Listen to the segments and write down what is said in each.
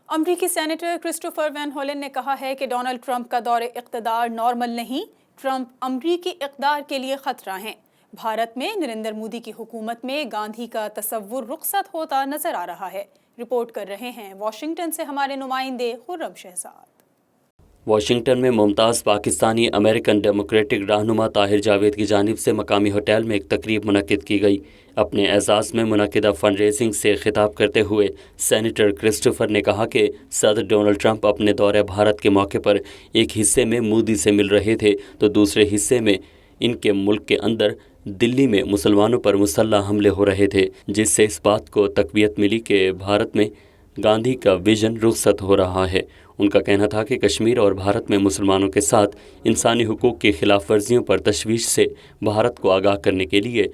امریکی senator Christopher when ہولن نے کہا ہے کہ ڈونلڈ ٹرمپ کا دور اقتدار نارمل نہیں، ٹرمپ امریکی اقتدار کے لیے خطرہ ہیں۔ بھارت میں نریندر مودی کی حکومت میں گاندھی کا تصور رخصت ہوتا نظر آ رہا ہے۔ رپورٹ کر رہے ہیں واشنگٹن سے ہمارے نمائندے خرم شہزاد۔ واشنگٹن میں ممتاز پاکستانی امریکن ڈیموکریٹک رہنما طاہر جاوید کی جانب سے مقامی ہوٹل میں ایک تقریب منعقد کی گئی۔ اپنے اعزاز میں منعقدہ فنڈ ریزنگ سے خطاب کرتے ہوئے سینیٹر کرسٹوفر نے کہا کہ صدر ڈونلڈ ٹرمپ اپنے دورہ بھارت کے موقع پر ایک حصے میں مودی سے مل رہے تھے تو دوسرے حصے میں ان کے ملک کے اندر دلی میں مسلمانوں پر مسلح حملے ہو رہے تھے، جس سے اس بات کو تقویت ملی کہ بھارت میں گاندھی کا ویژن رخصت ہو رہا ہے۔ ان کا کہنا تھا کہ کشمیر اور بھارت میں مسلمانوں کے ساتھ انسانی حقوق کی خلاف ورزیوں پر تشویش سے بھارت کو آگاہ کرنے کے لیے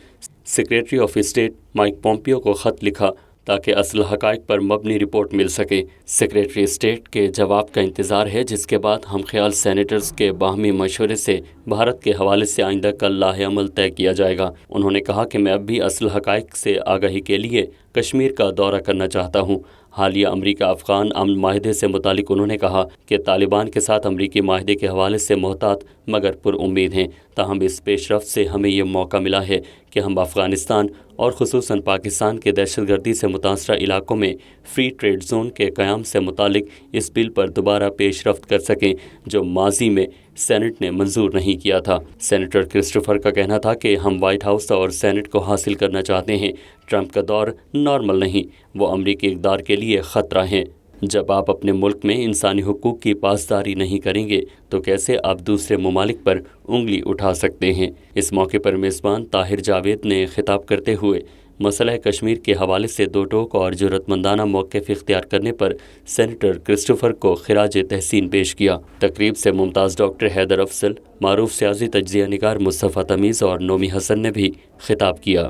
secretary of state mic Pompeo کو خط لکھا تاکہ اصل حقائق پر مبنی رپورٹ مل سکے۔ سیکریٹری اسٹیٹ کے جواب کا انتظار ہے، جس کے بعد ہم خیال سینیٹرز کے باہمی مشورے سے بھارت کے حوالے سے آئندہ کا لاہ عمل طے کیا جائے گا۔ انہوں نے کہا کہ میں اب بھی اصل حقائق سے آگاہی کے لیے کشمیر کا دورہ کرنا چاہتا ہوں۔ حالیہ امریکہ افغان امن معاہدے سے متعلق انہوں نے کہا کہ طالبان کے ساتھ امریکی معاہدے کے حوالے سے محتاط مگر پر امید ہیں، تاہم اس پیش رفت سے ہمیں یہ موقع ملا ہے کہ ہم افغانستان اور خصوصاً پاکستان کے دہشت گردی سے متاثرہ علاقوں میں فری ٹریڈ زون کے قیام سے متعلق اس بل پر دوبارہ پیش رفت کر سکیں جو ماضی میں سینٹ نے منظور نہیں کیا تھا۔ سینیٹر کرسٹوفر کا کہنا تھا کہ ہم وائٹ ہاؤس اور سینٹ کو حاصل کرنا چاہتے ہیں۔ ٹرمپ کا دور نارمل نہیں، وہ امریکی اقتدار کے لیے خطرہ ہیں۔ جب آپ اپنے ملک میں انسانی حقوق کی پاسداری نہیں کریں گے تو کیسے آپ دوسرے ممالک پر انگلی اٹھا سکتے ہیں؟ اس موقع پر میزبان طاہر جاوید نے خطاب کرتے ہوئے مسئلہ کشمیر کے حوالے سے دو ٹوک اور جرأت مندانہ موقف اختیار کرنے پر سینیٹر کرسٹوفر کو خراج تحسین پیش کیا۔ تقریب سے ممتاز ڈاکٹر حیدر افضل، معروف سیاسی تجزیہ نگار مصطفیٰ تمیز اور نومی حسن نے بھی خطاب کیا۔